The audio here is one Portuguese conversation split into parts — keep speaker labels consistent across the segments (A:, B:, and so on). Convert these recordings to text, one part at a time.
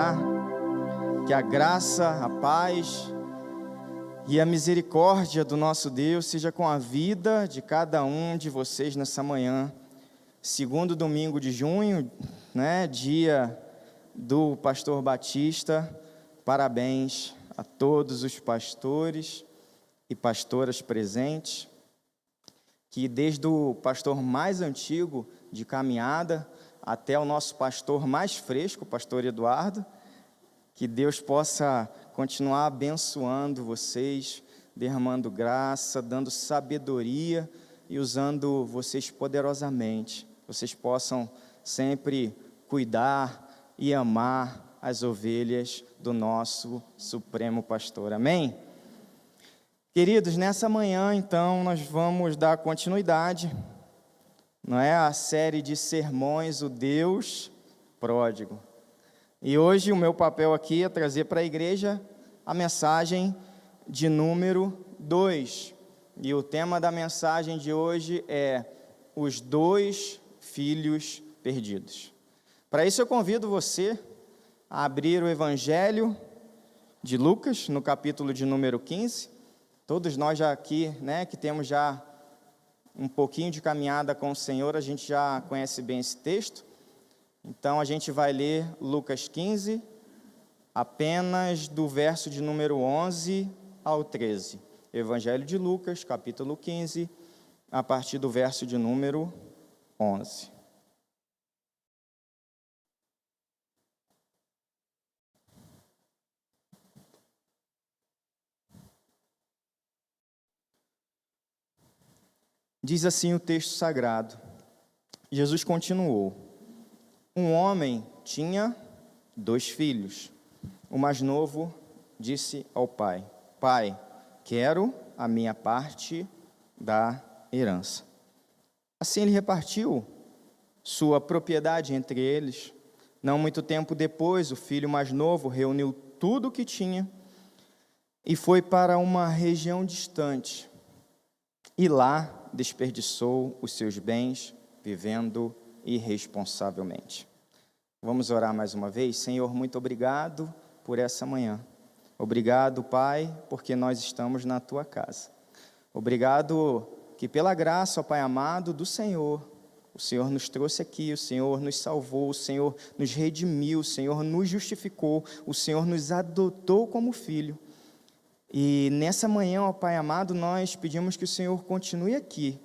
A: orar. Que a graça, a paz e a misericórdia do nosso Deus seja com a vida de cada um de vocês nessa manhã, segundo domingo de junho, dia do pastor Batista. Parabéns a todos os pastores e pastoras presentes, que desde o pastor mais antigo de caminhada até o nosso pastor mais fresco, o pastor Eduardo, que Deus possa continuar abençoando vocês, derramando graça, dando sabedoria e usando vocês poderosamente. Vocês possam sempre cuidar e amar as ovelhas do nosso Supremo Pastor. Amém? Queridos, nessa manhã, então, nós vamos dar continuidade, à série de sermões, o Deus Pródigo. E hoje o meu papel aqui é trazer para a igreja a mensagem de número 2. E o tema da mensagem de hoje é os 2 filhos perdidos. Para isso eu convido você a abrir o Evangelho de Lucas, no capítulo de número 15. Todos nós já aqui, que temos já um pouquinho de caminhada com o Senhor, a gente já conhece bem esse texto. Então, a gente vai ler Lucas 15, apenas do verso de número 11 ao 13. Evangelho de Lucas, capítulo 15, a partir do verso de número 11. Diz assim o texto sagrado. Jesus continuou: um homem tinha 2 filhos. O mais novo disse ao pai: Pai, quero a minha parte da herança. Assim ele repartiu sua propriedade entre eles. Não muito tempo depois, o filho mais novo reuniu tudo o que tinha e foi para uma região distante. E lá desperdiçou os seus bens, vivendo irresponsavelmente. Vamos orar mais uma vez? Senhor, muito obrigado por essa manhã. Obrigado, Pai, porque nós estamos na Tua casa. Obrigado que pela graça, ó Pai amado, do Senhor, o Senhor nos trouxe aqui, o Senhor nos salvou, o Senhor nos redimiu, o Senhor nos justificou, o Senhor nos adotou como filho. E nessa manhã, ó Pai amado, nós pedimos que o Senhor continue aqui,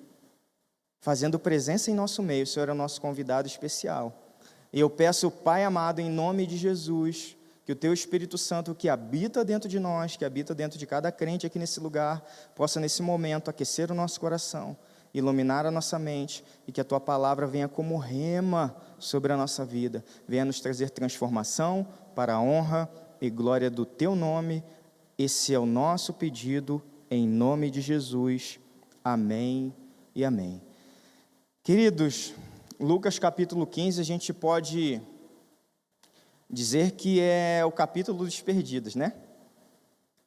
A: fazendo presença em nosso meio. O Senhor é o nosso convidado especial. E eu peço, Pai amado, em nome de Jesus, que o Teu Espírito Santo, que habita dentro de nós, que habita dentro de cada crente aqui nesse lugar, possa nesse momento aquecer o nosso coração, iluminar a nossa mente, e que a Tua palavra venha como rema sobre a nossa vida, venha nos trazer transformação para a honra e glória do Teu nome. Esse é o nosso pedido, em nome de Jesus. Amém e amém. Queridos, Lucas capítulo 15, a gente pode dizer que é o capítulo dos perdidos,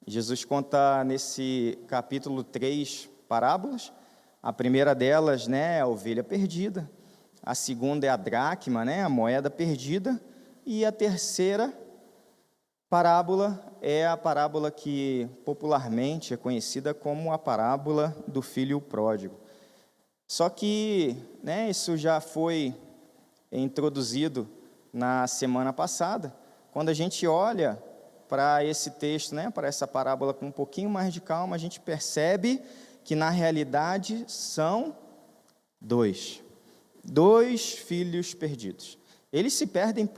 A: Jesus conta nesse capítulo 3 parábolas. A primeira delas, é a ovelha perdida. A segunda é a dracma, a moeda perdida. E a terceira parábola é a parábola que popularmente é conhecida como a parábola do filho pródigo. Só que, isso já foi introduzido na semana passada. Quando a gente olha para esse texto, para essa parábola com um pouquinho mais de calma, a gente percebe que na realidade são 2 filhos perdidos. Eles se perdem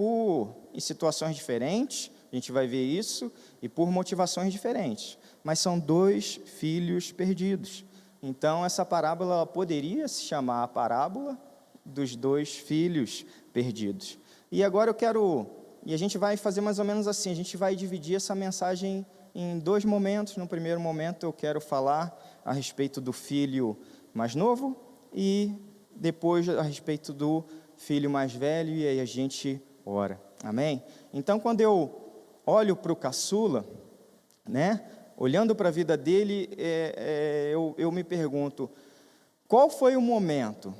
A: em situações diferentes, a gente vai ver isso, e por motivações diferentes. Mas são 2 filhos perdidos. Então, essa parábola ela poderia se chamar a parábola dos 2 filhos perdidos. E agora a gente vai fazer mais ou menos assim, a gente vai dividir essa mensagem em 2 momentos. No primeiro momento, eu quero falar a respeito do filho mais novo, e depois a respeito do filho mais velho, e aí a gente ora. Amém? Então, quando eu olho para o caçula, olhando para a vida dele, eu me pergunto, qual foi o momento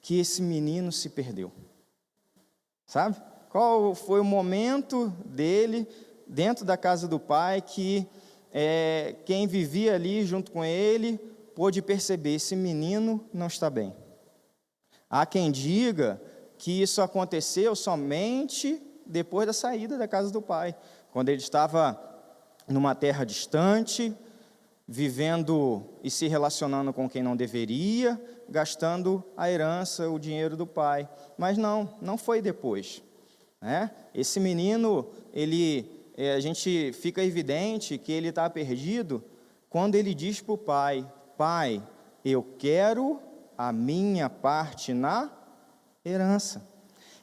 A: que esse menino se perdeu? Sabe? Qual foi o momento dele, dentro da casa do pai, que quem vivia ali junto com ele pôde perceber: esse menino não está bem. Há quem diga que isso aconteceu somente depois da saída da casa do pai, quando ele estava numa terra distante, vivendo e se relacionando com quem não deveria, gastando a herança, o dinheiro do pai. Mas não foi depois, né? Esse menino, a gente fica evidente que ele está perdido quando ele diz para o pai: pai, eu quero a minha parte na herança.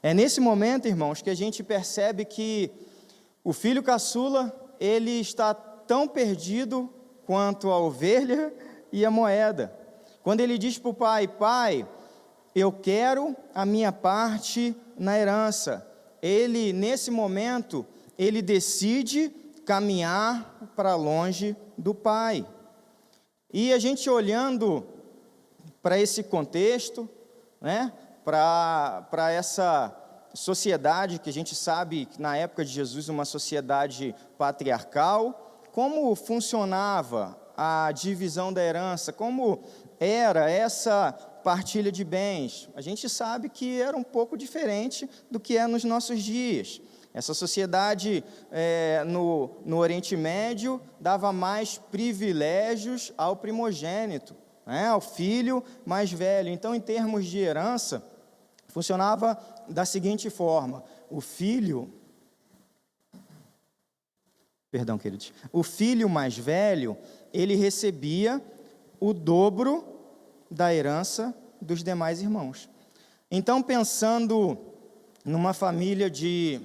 A: É nesse momento, irmãos, que a gente percebe que o filho caçula, ele está tão perdido quanto a ovelha e a moeda. Quando ele diz para o pai: pai, eu quero a minha parte na herança. Ele, nesse momento, ele decide caminhar para longe do pai. E a gente olhando para esse contexto, né, para essa sociedade que a gente sabe que na época de Jesus, uma sociedade patriarcal, como funcionava a divisão da herança, como era essa partilha de bens, a gente sabe que era um pouco diferente do que é nos nossos dias. Essa sociedade no Oriente Médio dava mais privilégios ao primogênito, né, ao filho mais velho. Então, em termos de herança, funcionava da seguinte forma: o filho mais velho, ele recebia o dobro da herança dos demais irmãos. Então, pensando numa família de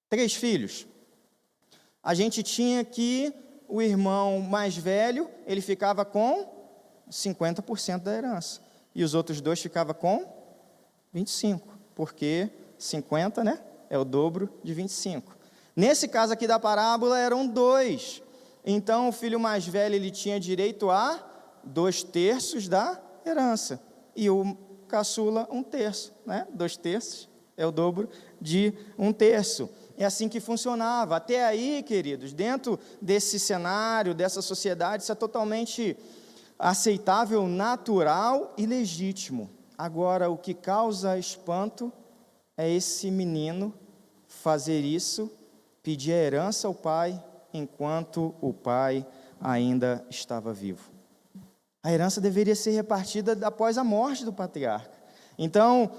A: 3 filhos, a gente tinha que o irmão mais velho, ele ficava com 50% da herança, e os outros 2 ficavam com 25%, porque 50, né, é o dobro de 25. Nesse caso aqui da parábola, eram 2. Então, o filho mais velho, ele tinha direito a 2/3 da herança, e o caçula 1/3, né? 2/3 é o dobro de 1/3. É assim que funcionava. Até aí, queridos, dentro desse cenário, dessa sociedade, isso é totalmente aceitável, natural e legítimo. Agora, o que causa espanto é esse menino fazer isso, pedir a herança ao pai, enquanto o pai ainda estava vivo. A herança deveria ser repartida após a morte do patriarca. Então,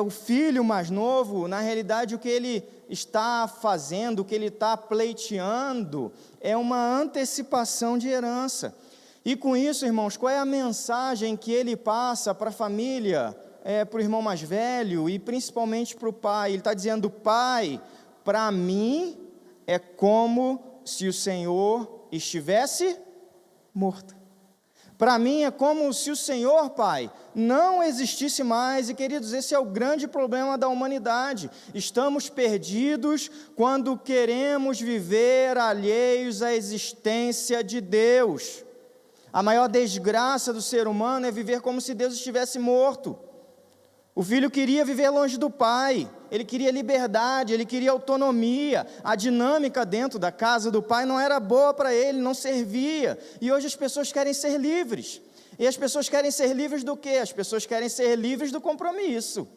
A: o filho mais novo, na realidade, o que ele está fazendo, o que ele está pleiteando, é uma antecipação de herança. E com isso, irmãos, qual é a mensagem que ele passa para a família, para o irmão mais velho e principalmente para o pai? Ele está dizendo: pai, para mim é como se o Senhor estivesse morto. Para mim é como se o Senhor, pai, não existisse mais. E, queridos, esse é o grande problema da humanidade. Estamos perdidos quando queremos viver alheios à existência de Deus. A maior desgraça do ser humano é viver como se Deus estivesse morto. O filho queria viver longe do pai, ele queria liberdade, ele queria autonomia. A dinâmica dentro da casa do pai não era boa para ele, não servia. E hoje as pessoas querem ser livres. E as pessoas querem ser livres do quê? As pessoas querem ser livres do compromisso.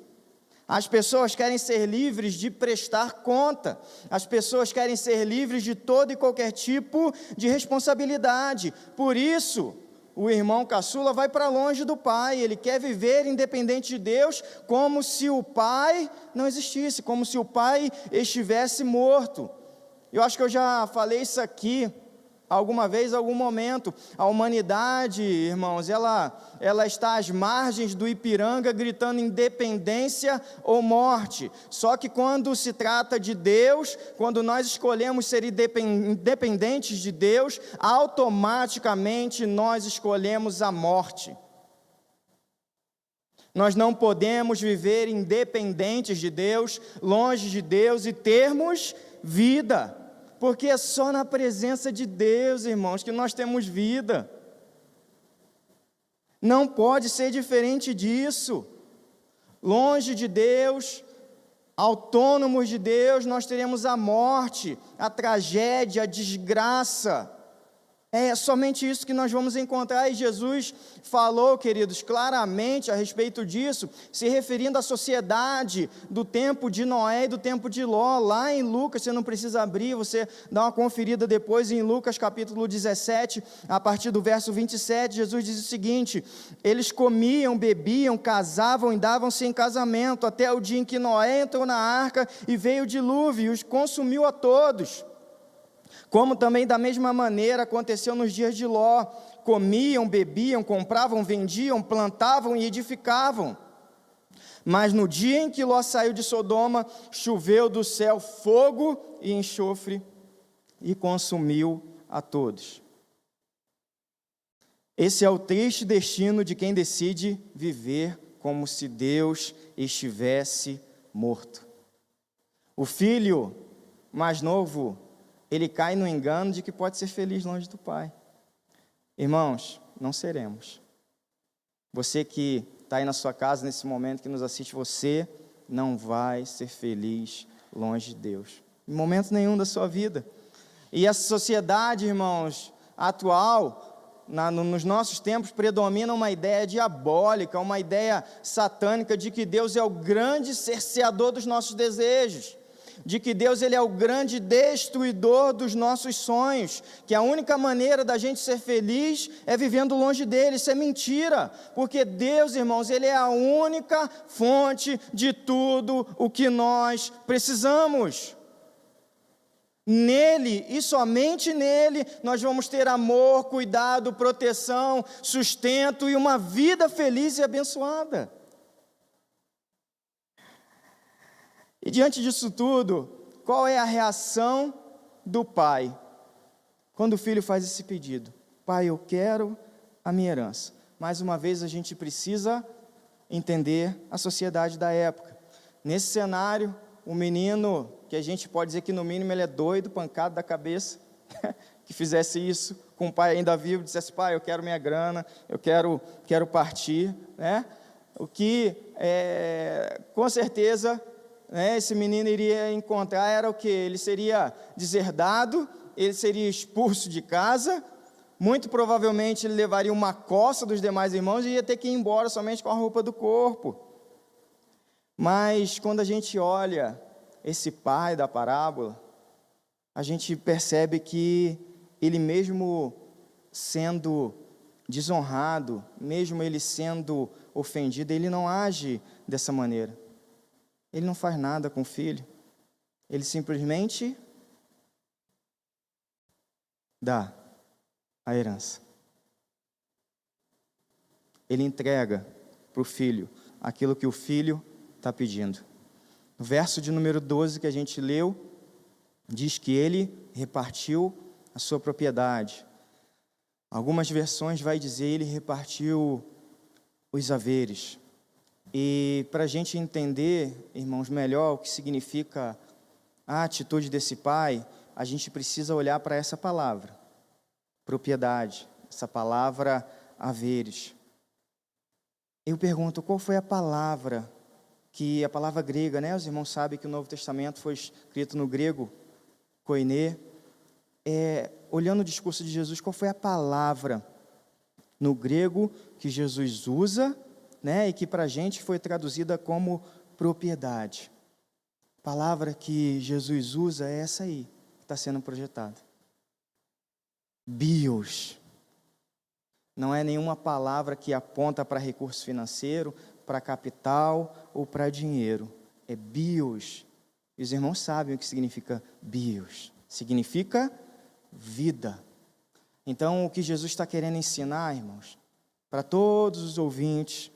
A: As pessoas querem ser livres de prestar conta. As pessoas querem ser livres de todo e qualquer tipo de responsabilidade. Por isso, o irmão caçula vai para longe do pai. Ele quer viver independente de Deus, como se o pai não existisse, como se o pai estivesse morto. Eu acho que eu já falei isso aqui alguma vez, algum momento. A humanidade, irmãos, ela está às margens do Ipiranga gritando independência ou morte. Só que quando se trata de Deus, quando nós escolhemos ser independentes de Deus, automaticamente nós escolhemos a morte. Nós não podemos viver independentes de Deus, longe de Deus e termos vida. Porque é só na presença de Deus, irmãos, que nós temos vida. Não pode ser diferente disso. Longe de Deus, autônomos de Deus, nós teremos a morte, a tragédia, a desgraça. É somente isso que nós vamos encontrar, e Jesus falou, queridos, claramente a respeito disso, se referindo à sociedade do tempo de Noé e do tempo de Ló, lá em Lucas. Você não precisa abrir, você dá uma conferida depois em Lucas capítulo 17, a partir do verso 27, Jesus diz o seguinte: eles comiam, bebiam, casavam e davam-se em casamento, até o dia em que Noé entrou na arca e veio o dilúvio e os consumiu a todos. Como também da mesma maneira aconteceu nos dias de Ló, comiam, bebiam, compravam, vendiam, plantavam e edificavam. Mas no dia em que Ló saiu de Sodoma, choveu do céu fogo e enxofre e consumiu a todos. Esse é o triste destino de quem decide viver como se Deus estivesse morto. O filho mais novo, ele cai no engano de que pode ser feliz longe do Pai. Irmãos, não seremos. Você que está aí na sua casa nesse momento, que nos assiste, você não vai ser feliz longe de Deus, em momento nenhum da sua vida. E essa sociedade, irmãos, atual, nos nossos tempos, predomina uma ideia diabólica, uma ideia satânica de que Deus é o grande cerceador dos nossos desejos, de que Deus ele é o grande destruidor dos nossos sonhos, que a única maneira da gente ser feliz é vivendo longe dele. Isso é mentira, porque Deus, irmãos, ele é a única fonte de tudo o que nós precisamos. Nele, e somente nele, nós vamos ter amor, cuidado, proteção, sustento e uma vida feliz e abençoada. E diante disso tudo, qual é a reação do pai quando o filho faz esse pedido? Pai, eu quero a minha herança. Mais uma vez, a gente precisa entender a sociedade da época. Nesse cenário, o menino, que a gente pode dizer que no mínimo ele é doido, pancado da cabeça, que fizesse isso com o pai ainda vivo, dissesse: pai, eu quero minha grana, eu quero partir, né? O que, com certeza, esse menino iria encontrar era o que? Ele seria deserdado, ele seria expulso de casa, muito provavelmente ele levaria uma coça dos demais irmãos e ia ter que ir embora somente com a roupa do corpo. Mas quando a gente olha esse pai da parábola, a gente percebe que ele, mesmo sendo desonrado, mesmo ele sendo ofendido, ele não age dessa maneira. Ele não faz nada com o filho, ele simplesmente dá a herança. Ele entrega para o filho aquilo que o filho está pedindo. No verso de número 12 que a gente leu, diz que ele repartiu a sua propriedade. Algumas versões vai dizer ele repartiu os haveres. E para a gente entender, irmãos, melhor o que significa a atitude desse pai, a gente precisa olhar para essa palavra, propriedade, essa palavra haveres. Eu pergunto, qual foi a palavra grega, né? Os irmãos sabem que o Novo Testamento foi escrito no grego, koiné. Olhando o discurso de Jesus, qual foi a palavra no grego que Jesus usa, né, e que para a gente foi traduzida como propriedade? A palavra que Jesus usa é essa aí, que está sendo projetada. Bios. Não é nenhuma palavra que aponta para recurso financeiro, para capital ou para dinheiro. É bios. E os irmãos sabem o que significa bios. Significa vida. Então, o que Jesus está querendo ensinar, irmãos, para todos os ouvintes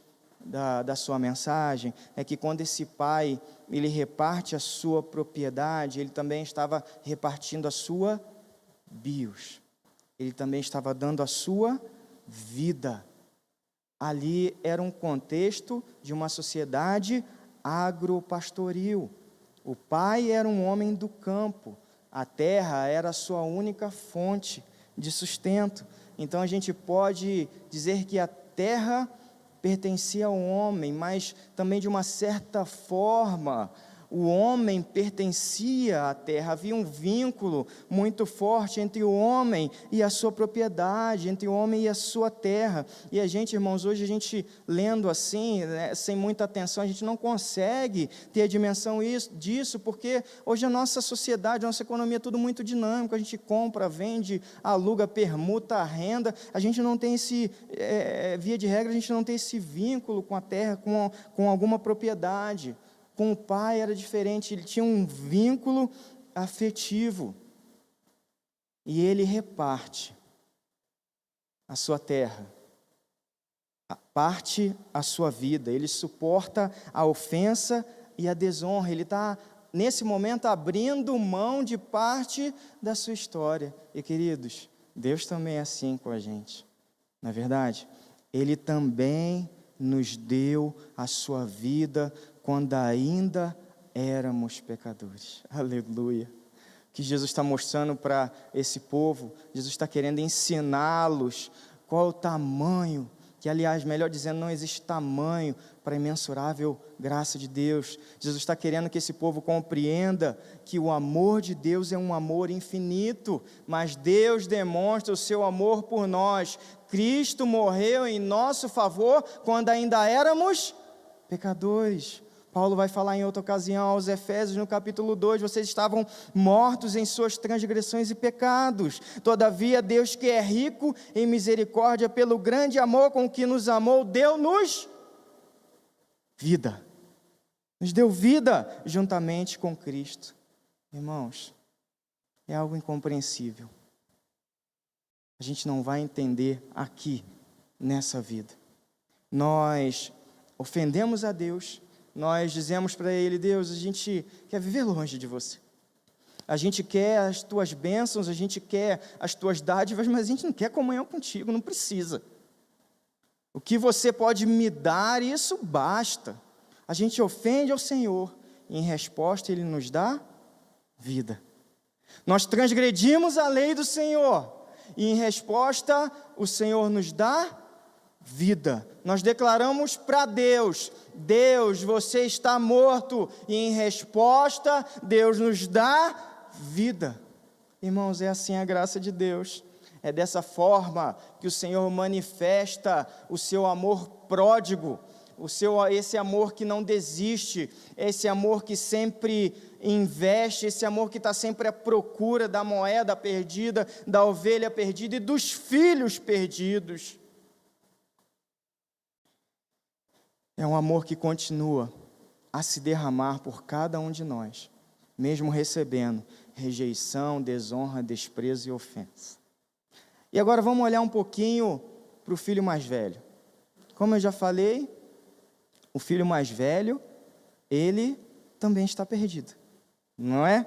A: da sua mensagem, é que quando esse pai, ele reparte a sua propriedade, ele também estava repartindo a sua bios. Ele também estava dando a sua vida. Ali era um contexto de uma sociedade agropastoril. O pai era um homem do campo. A terra era a sua única fonte de sustento. Então a gente pode dizer que a terra pertencia ao homem, mas também de uma certa forma o homem pertencia à terra. Havia um vínculo muito forte entre o homem e a sua propriedade, entre o homem e a sua terra. E a gente, irmãos, hoje a gente lendo assim, né, sem muita atenção, a gente não consegue ter a dimensão disso, porque hoje a nossa sociedade, a nossa economia é tudo muito dinâmico. A gente compra, vende, aluga, permuta, renda. A gente não tem esse, via de regra, a gente não tem esse vínculo com a terra, com alguma propriedade. Com o pai era diferente, ele tinha um vínculo afetivo. E ele reparte a sua terra, parte a sua vida, ele suporta a ofensa e a desonra. Ele está, nesse momento, abrindo mão de parte da sua história. E, queridos, Deus também é assim com a gente, não é verdade? Ele também nos deu a sua vida quando ainda éramos pecadores. Aleluia. O que Jesus está mostrando para esse povo, Jesus está querendo ensiná-los qual é o tamanho, que aliás, melhor dizendo, não existe tamanho para a imensurável graça de Deus. Jesus está querendo que esse povo compreenda que o amor de Deus é um amor infinito, mas Deus demonstra o seu amor por nós. Cristo morreu em nosso favor quando ainda éramos pecadores. Paulo vai falar em outra ocasião aos Efésios, no capítulo 2, vocês estavam mortos em suas transgressões e pecados. Todavia, Deus, que é rico em misericórdia, pelo grande amor com que nos amou, deu-nos vida. Nos deu vida juntamente com Cristo. Irmãos, é algo incompreensível. A gente não vai entender aqui, nessa vida. Nós ofendemos a Deus. Nós dizemos para Ele: Deus, a gente quer viver longe de você. A gente quer as tuas bênçãos, a gente quer as tuas dádivas, mas a gente não quer comunhão contigo, não precisa. O que você pode me dar, isso basta. A gente ofende ao Senhor, e em resposta Ele nos dá vida. Nós transgredimos a lei do Senhor, e em resposta o Senhor nos dá vida. Nós declaramos para Deus: Deus, você está morto, e em resposta Deus nos dá vida. Irmãos, é assim a graça de Deus. É dessa forma que o Senhor manifesta o seu amor pródigo, esse amor que não desiste, esse amor que sempre investe, esse amor que está sempre à procura da moeda perdida, da ovelha perdida e dos filhos perdidos. É um amor que continua a se derramar por cada um de nós, mesmo recebendo rejeição, desonra, desprezo e ofensa. E agora vamos olhar um pouquinho para o filho mais velho. Como eu já falei, o filho mais velho, ele também está perdido, não é?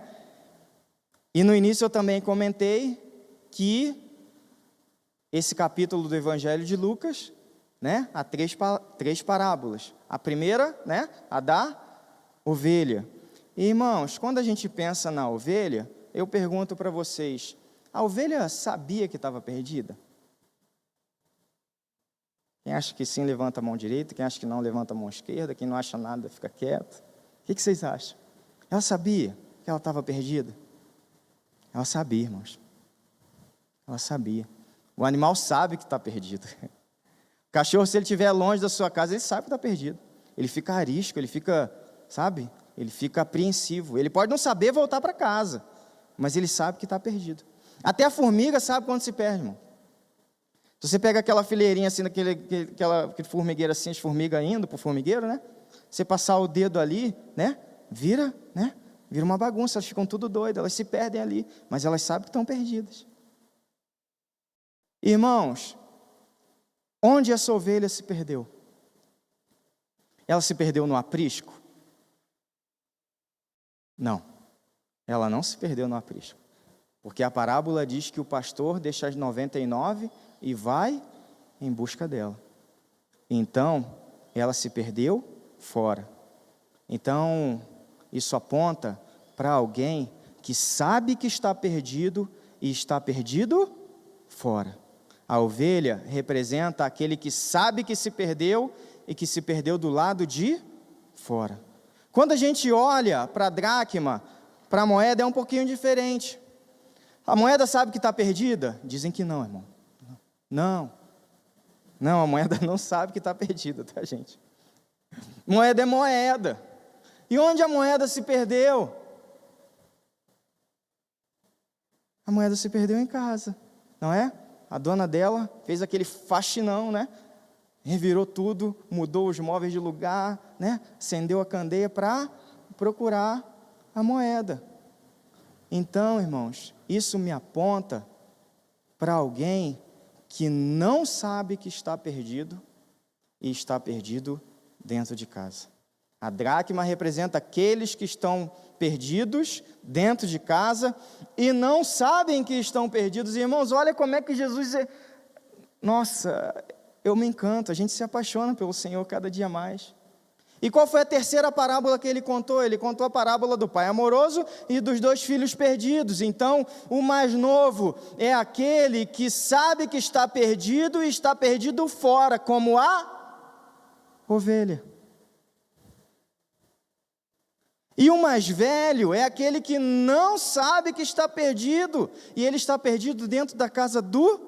A: E no início eu também comentei que esse capítulo do Evangelho de Lucas, né, há três parábolas. A primeira, né, a da ovelha. E, irmãos, quando a gente pensa na ovelha, eu pergunto para vocês: a ovelha sabia que estava perdida? Quem acha que sim, levanta a mão direita. Quem acha que não, levanta a mão esquerda. Quem não acha nada, fica quieto. O que vocês acham? Ela sabia que ela estava perdida? Ela sabia, irmãos. Ela sabia. O animal sabe que está perdido. O cachorro, se ele estiver longe da sua casa, ele sabe que está perdido. Ele fica arisco, ele fica, sabe? Ele fica apreensivo. Ele pode não saber voltar para casa, mas ele sabe que está perdido. Até a formiga sabe quando se perde, irmão. Se você pega aquela fileirinha assim, aquela formigueira assim, as formigas indo para o formigueiro, né? Você passar o dedo ali, né? Vira uma bagunça, elas ficam tudo doidas, elas se perdem ali, mas elas sabem que estão perdidas. Irmãos, onde essa ovelha se perdeu? Ela se perdeu no aprisco? Não, ela não se perdeu no aprisco. Porque a parábola diz que o pastor deixa as 99 e vai em busca dela. Então, ela se perdeu fora. Então, isso aponta para alguém que sabe que está perdido e está perdido fora. A ovelha representa aquele que sabe que se perdeu e que se perdeu do lado de fora. Quando a gente olha para a dracma, para a moeda, é um pouquinho diferente. A moeda sabe que está perdida? Dizem que não, irmão. Não, a moeda não sabe que está perdida, tá, gente? Moeda é moeda. E onde a moeda se perdeu? A moeda se perdeu em casa, não é? A dona dela fez aquele faxinão, né? Revirou tudo, mudou os móveis de lugar, né? Acendeu a candeia para procurar a moeda. Então, irmãos, isso me aponta para alguém que não sabe que está perdido e está perdido dentro de casa. A dracma representa aqueles que estão perdidos dentro de casa e não sabem que estão perdidos. E, irmãos, olha como é que Jesus é... Nossa, eu me encanto, a gente se apaixona pelo Senhor cada dia mais. E qual foi a terceira parábola que ele contou? Ele contou a parábola do pai amoroso e dos 2 filhos perdidos. Então, o mais novo é aquele que sabe que está perdido e está perdido fora, como a ovelha. E o mais velho é aquele que não sabe que está perdido, e ele está perdido dentro da casa do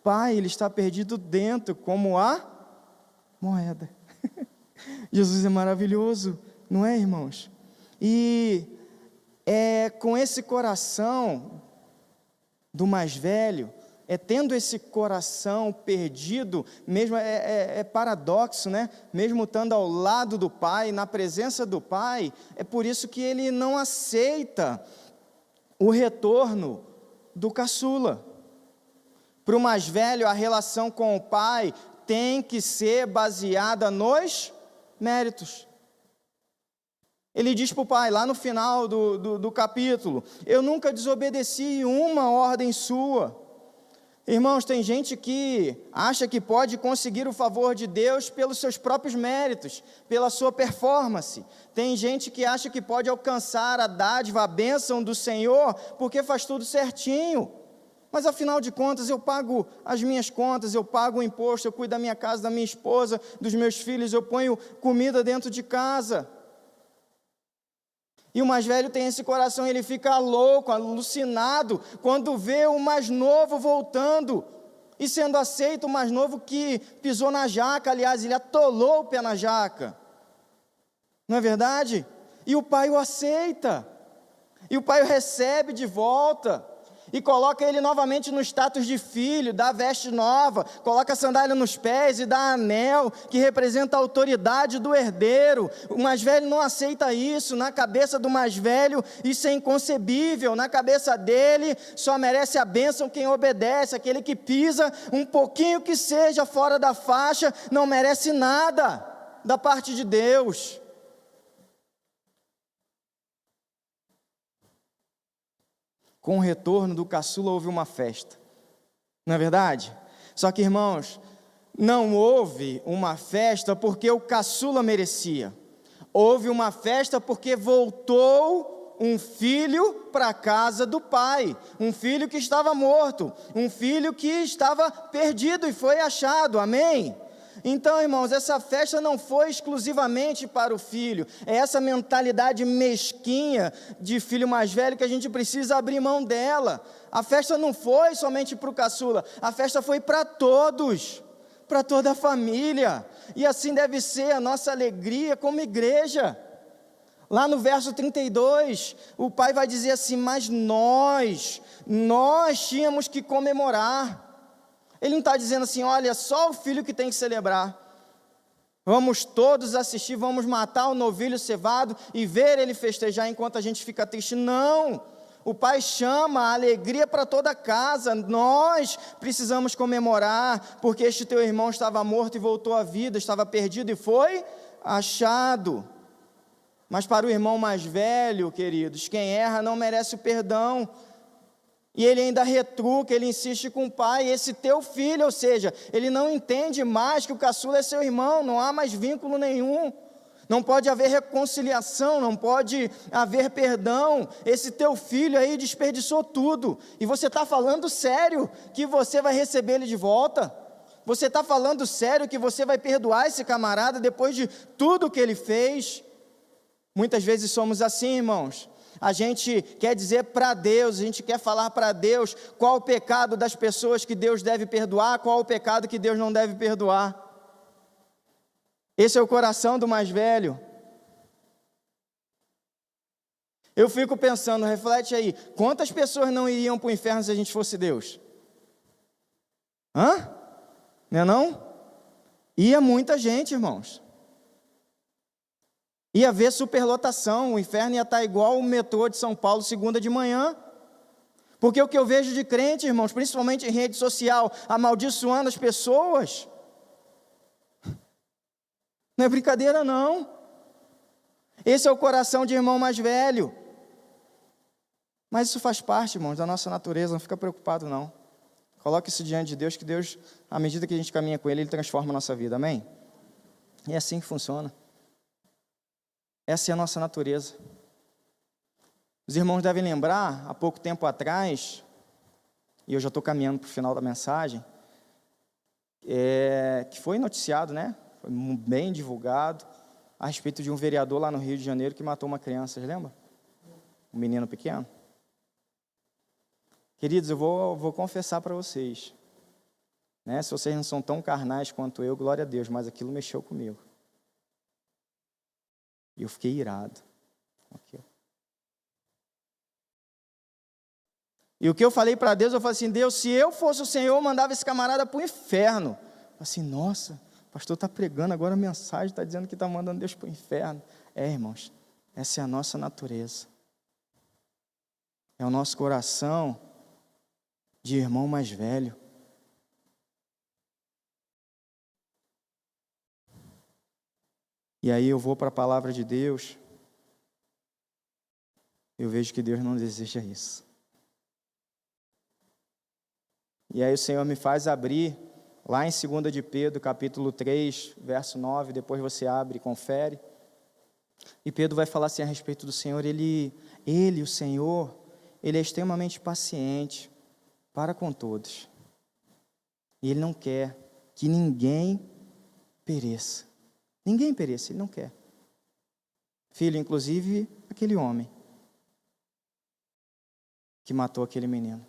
A: pai, ele está perdido dentro, como a moeda. Jesus é maravilhoso, não é, irmãos? E é com esse coração do mais velho, tendo esse coração perdido, mesmo é paradoxo, né? Mesmo estando ao lado do pai, na presença do pai, é por isso que ele não aceita o retorno do caçula. Para o mais velho, a relação com o pai tem que ser baseada nos méritos. Ele diz para o pai, lá no final do capítulo, eu nunca desobedeci uma ordem sua. Irmãos, tem gente que acha que pode conseguir o favor de Deus pelos seus próprios méritos, pela sua performance. Tem gente que acha que pode alcançar a dádiva, a bênção do Senhor, porque faz tudo certinho. Mas afinal de contas, eu pago as minhas contas, eu pago o imposto, eu cuido da minha casa, da minha esposa, dos meus filhos, eu ponho comida dentro de casa. E o mais velho tem esse coração, ele fica louco, alucinado, quando vê o mais novo voltando, e sendo aceito o mais novo que pisou na jaca, aliás, ele atolou o pé na jaca, não é verdade? E o pai o aceita, e o pai o recebe de volta, e coloca ele novamente no status de filho, dá veste nova, coloca a sandália nos pés e dá anel, que representa a autoridade do herdeiro. O mais velho não aceita isso. Na cabeça do mais velho isso é inconcebível, na cabeça dele só merece a bênção quem obedece, aquele que pisa um pouquinho que seja fora da faixa, não merece nada da parte de Deus. Com o retorno do caçula houve uma festa, não é verdade? Só que, irmãos, não houve uma festa porque o caçula merecia. Houve uma festa porque voltou um filho para a casa do pai, um filho que estava morto, um filho que estava perdido e foi achado, amém? Então, irmãos, essa festa não foi exclusivamente para o filho, é essa mentalidade mesquinha de filho mais velho que a gente precisa abrir mão dela. A festa não foi somente para o caçula, a festa foi para todos, para toda a família, e assim deve ser a nossa alegria como igreja. Lá no verso 32, o pai vai dizer assim, mas nós tínhamos que comemorar. Ele não está dizendo assim, olha, só o filho que tem que celebrar. Vamos todos assistir, vamos matar o novilho cevado e ver ele festejar enquanto a gente fica triste. Não, o pai chama a alegria para toda a casa. Nós precisamos comemorar, porque este teu irmão estava morto e voltou à vida, estava perdido e foi achado. Mas para o irmão mais velho, queridos, quem erra não merece o perdão. E ele ainda retruca, ele insiste com o pai, esse teu filho, ou seja, ele não entende mais que o caçula é seu irmão, não há mais vínculo nenhum, não pode haver reconciliação, não pode haver perdão. Esse teu filho aí desperdiçou tudo, e você está falando sério que você vai receber ele de volta? Você está falando sério que você vai perdoar esse camarada depois de tudo que ele fez? Muitas vezes somos assim, irmãos. A gente quer dizer para Deus, a gente quer falar para Deus qual o pecado das pessoas que Deus deve perdoar, qual o pecado que Deus não deve perdoar. Esse é o coração do mais velho. Eu fico pensando, reflete aí, quantas pessoas não iriam para o inferno se a gente fosse Deus? Hã? Não é não? Ia muita gente, irmãos. Ia haver superlotação, o inferno ia estar igual o metrô de São Paulo, segunda de manhã. Porque o que eu vejo de crente, irmãos, principalmente em rede social, amaldiçoando as pessoas, não é brincadeira não. Esse é o coração de irmão mais velho. Mas isso faz parte, irmãos, da nossa natureza, não fica preocupado não. Coloque isso diante de Deus, que Deus, à medida que a gente caminha com Ele, Ele transforma a nossa vida, amém? E é assim que funciona. Essa é a nossa natureza. Os irmãos devem lembrar, há pouco tempo atrás, e eu já estou caminhando para o final da mensagem, que foi noticiado, né? Foi bem divulgado, a respeito de um vereador lá no Rio de Janeiro que matou uma criança, vocês lembram? Um menino pequeno. Queridos, eu vou confessar para vocês, né? Se vocês não são tão carnais quanto eu, glória a Deus, mas aquilo mexeu comigo. E eu fiquei irado. Aqui. E o que eu falei para Deus, eu falei assim, Deus, se eu fosse o Senhor, eu mandava esse camarada para o inferno. Assim, nossa, o pastor está pregando agora a mensagem, está dizendo que está mandando Deus para o inferno. Irmãos, essa é a nossa natureza. É o nosso coração de irmão mais velho. E aí eu vou para a palavra de Deus, eu vejo que Deus não deseja isso. E aí o Senhor me faz abrir, lá em 2 de Pedro, capítulo 3, verso 9, depois você abre e confere. E Pedro vai falar assim a respeito do Senhor, ele, o Senhor, Ele é extremamente paciente para com todos. E Ele não quer que ninguém pereça. Ninguém pereça, Ele não quer. Filho, inclusive, aquele homem que matou aquele menino.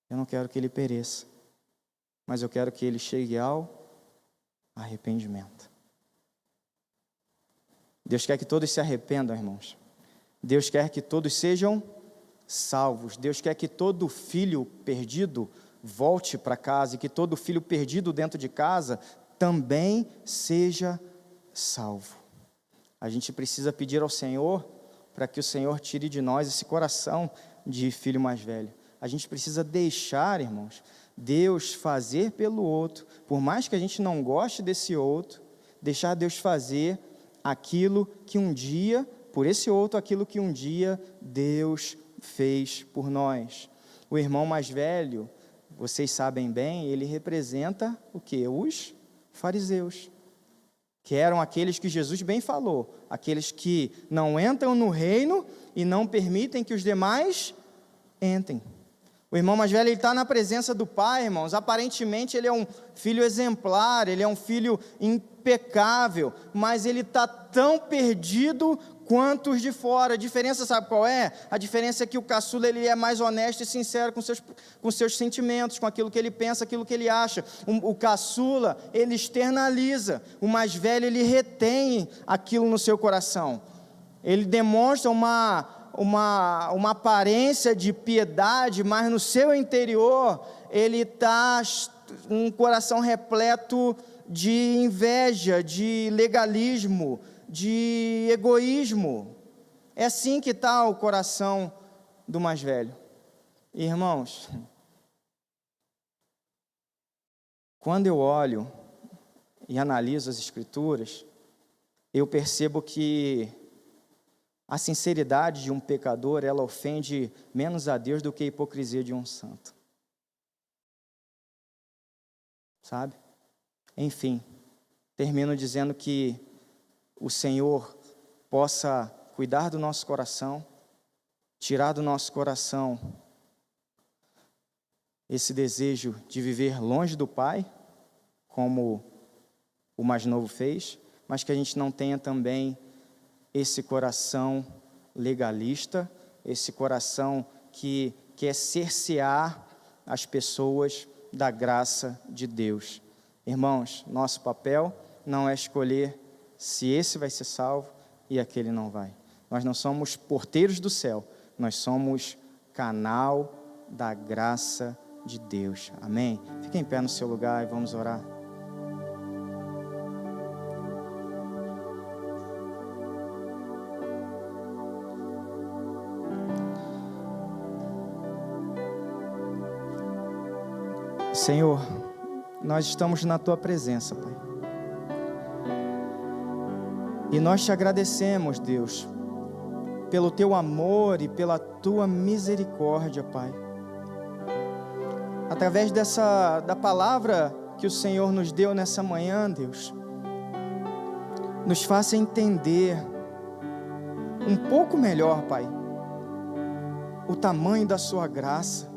A: Eu não quero que ele pereça, mas eu quero que ele chegue ao arrependimento. Deus quer que todos se arrependam, irmãos. Deus quer que todos sejam salvos. Deus quer que todo filho perdido volte para casa e que todo filho perdido dentro de casa também seja salvo. A gente precisa pedir ao Senhor para que o Senhor tire de nós esse coração de filho mais velho. A gente precisa deixar, irmãos, Deus fazer pelo outro, por mais que a gente não goste desse outro, deixar Deus fazer aquilo que um dia, por esse outro, aquilo que um dia Deus fez por nós. O irmão mais velho, vocês sabem bem, ele representa o quê? Os fariseus, que eram aqueles que Jesus bem falou, aqueles que não entram no reino e não permitem que os demais entrem. O irmão mais velho, ele está na presença do pai, irmãos, aparentemente ele é um filho exemplar, ele é um filho impecável, mas ele está tão perdido quanto os de fora. A diferença, sabe qual é? A diferença é que o caçula, ele é mais honesto e sincero com seus sentimentos, com aquilo que ele pensa, aquilo que ele acha. O caçula, ele externaliza, o mais velho, ele retém aquilo no seu coração. Ele demonstra uma aparência de piedade, mas no seu interior ele está um coração repleto de inveja, de legalismo, de egoísmo. É assim que está o coração do mais velho. Irmãos, quando eu olho e analiso as Escrituras, eu percebo que a sinceridade de um pecador, ela ofende menos a Deus do que a hipocrisia de um santo. Sabe? Enfim, termino dizendo que o Senhor possa cuidar do nosso coração, tirar do nosso coração esse desejo de viver longe do Pai, como o mais novo fez, mas que a gente não tenha também esse coração legalista, esse coração que quer cercear as pessoas da graça de Deus. Irmãos, nosso papel não é escolher se esse vai ser salvo e aquele não vai. Nós não somos porteiros do céu, nós somos canal da graça de Deus. Amém? Fique em pé no seu lugar e vamos orar. Senhor, nós estamos na Tua presença, Pai. E nós Te agradecemos, Deus, pelo Teu amor e pela Tua misericórdia, Pai. Através da palavra que o Senhor nos deu nessa manhã, Deus, nos faça entender um pouco melhor, Pai, o tamanho da Sua graça.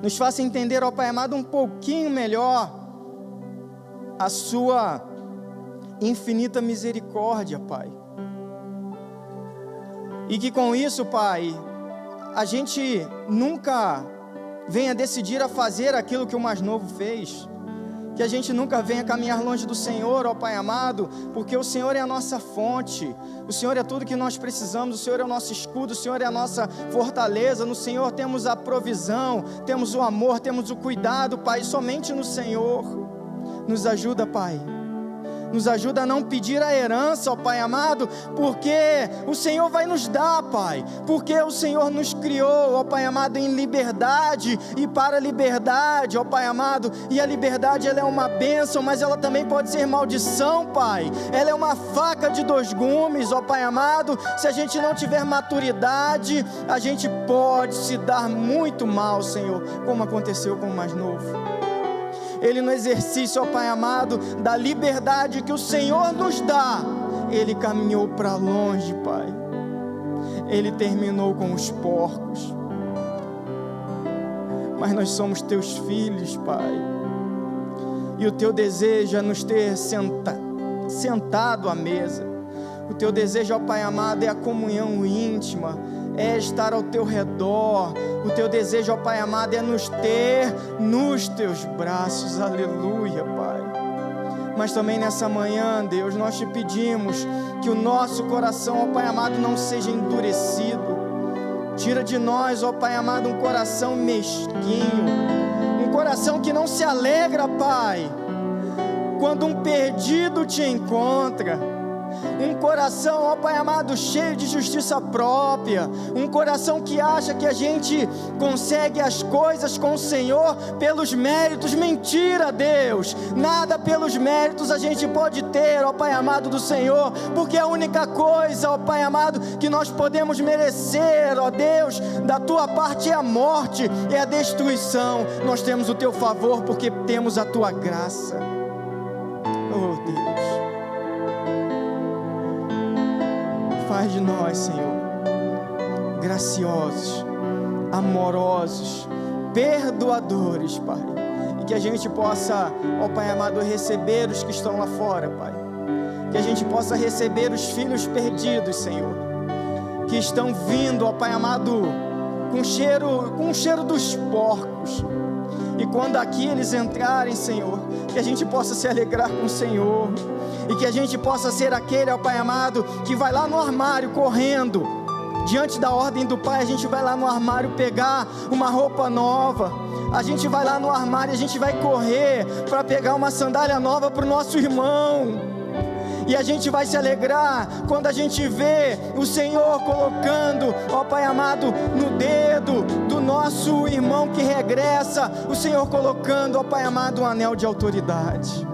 A: Nos faça entender, ó Pai amado, um pouquinho melhor a Sua infinita misericórdia, Pai. E que com isso, Pai, a gente nunca venha decidir a fazer aquilo que o mais novo fez. Que a gente nunca venha caminhar longe do Senhor, ó Pai amado, porque o Senhor é a nossa fonte, o Senhor é tudo que nós precisamos, o Senhor é o nosso escudo, o Senhor é a nossa fortaleza, no Senhor temos a provisão, temos o amor, temos o cuidado, Pai, somente no Senhor. Nos ajuda, Pai. Nos ajuda a não pedir a herança, ó Pai amado, porque o Senhor vai nos dar, Pai. Porque o Senhor nos criou, ó Pai amado, em liberdade e para a liberdade, ó Pai amado. E a liberdade, ela é uma bênção, mas ela também pode ser maldição, Pai. Ela é uma faca de dois gumes, ó Pai amado. Se a gente não tiver maturidade, a gente pode se dar muito mal, Senhor, como aconteceu com o mais novo. Ele, no exercício, ó Pai amado, da liberdade que o Senhor nos dá, ele caminhou para longe, Pai. Ele terminou com os porcos. Mas nós somos teus filhos, Pai. E o teu desejo é nos ter sentado à mesa. O teu desejo, ó Pai amado, é a comunhão íntima, é estar ao teu redor. O teu desejo, ó Pai amado, é nos ter nos teus braços. Aleluia, Pai. Mas também nessa manhã, Deus, nós te pedimos que o nosso coração, ó Pai amado, não seja endurecido. Tira de nós, ó Pai amado, um coração mesquinho, um coração que não se alegra, Pai, quando um perdido te encontra. Um coração, ó Pai amado, cheio de justiça própria. Um coração que acha que a gente consegue as coisas com o Senhor pelos méritos. Mentira, Deus. Nada pelos méritos a gente pode ter, ó Pai amado do Senhor, porque a única coisa, ó Pai amado, que nós podemos merecer, ó Deus, da Tua parte é a morte, é a destruição. Nós temos o Teu favor porque temos a Tua graça. Oh Deus, faz de nós, Senhor, graciosos, amorosos, perdoadores, Pai. E que a gente possa, ó Pai amado, receber os que estão lá fora, Pai. Que a gente possa receber os filhos perdidos, Senhor, que estão vindo, ó Pai amado, com o cheiro dos porcos. E quando aqui eles entrarem, Senhor, que a gente possa se alegrar com o Senhor. E que a gente possa ser aquele, ó Pai amado, que vai lá no armário correndo. Diante da ordem do Pai, a gente vai lá no armário pegar uma roupa nova. A gente vai lá no armário e a gente vai correr para pegar uma sandália nova para o nosso irmão. E a gente vai se alegrar quando a gente vê o Senhor colocando, ó Pai amado, no dedo do nosso irmão que regressa, o Senhor colocando, ó Pai amado, um anel de autoridade.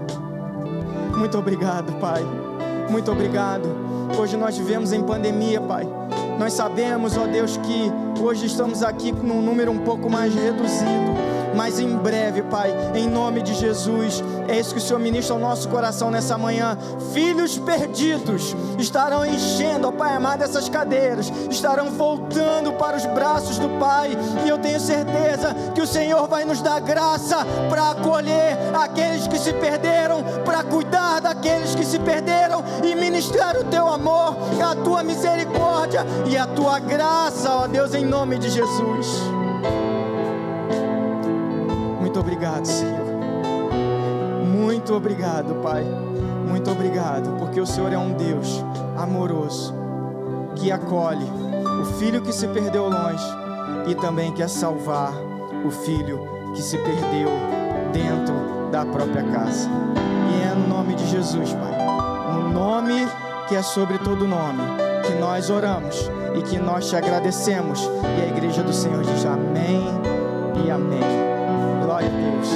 A: Muito obrigado, Pai. Muito obrigado. Hoje nós vivemos em pandemia, Pai. Nós sabemos, ó Deus, que hoje estamos aqui num número um pouco mais reduzido. mas em breve, Pai, em nome de Jesus, é isso que o Senhor ministra ao nosso coração nessa manhã. Filhos perdidos estarão enchendo, ó Pai amado, essas cadeiras, estarão voltando para os braços do Pai, e eu tenho certeza que o Senhor vai nos dar graça para acolher aqueles que se perderam, para cuidar daqueles que se perderam e ministrar o Teu amor, a Tua misericórdia e a Tua graça, ó Deus, em nome de Jesus. Muito obrigado, Senhor. Muito obrigado, Pai. Muito obrigado, porque o Senhor é um Deus amoroso, que acolhe o filho que se perdeu longe e também quer salvar o filho que se perdeu dentro da própria casa. E é no nome de Jesus, Pai, no nome que é sobre todo nome, que nós oramos e que nós te agradecemos. E a igreja do Senhor diz amém e amém. Glória a Deus.